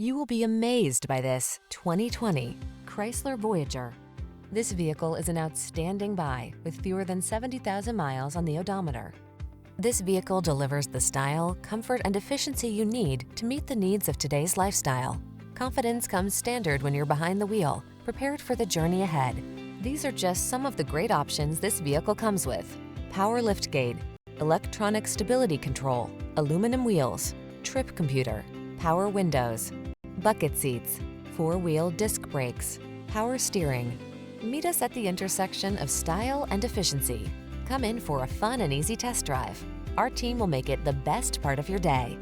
You will be amazed by this 2020 Chrysler Voyager. This vehicle is an outstanding buy with fewer than 70,000 miles on the odometer. This vehicle delivers the style, comfort, and efficiency you need to meet the needs of today's lifestyle. Confidence comes standard when you're behind the wheel, prepared for the journey ahead. These are just some of the great options this vehicle comes with: power liftgate, electronic stability control, aluminum wheels, trip computer, power windows, bucket seats, four-wheel disc brakes, power steering. Meet us at the intersection of style and efficiency. Come in for a fun and easy test drive. Our team will make it the best part of your day.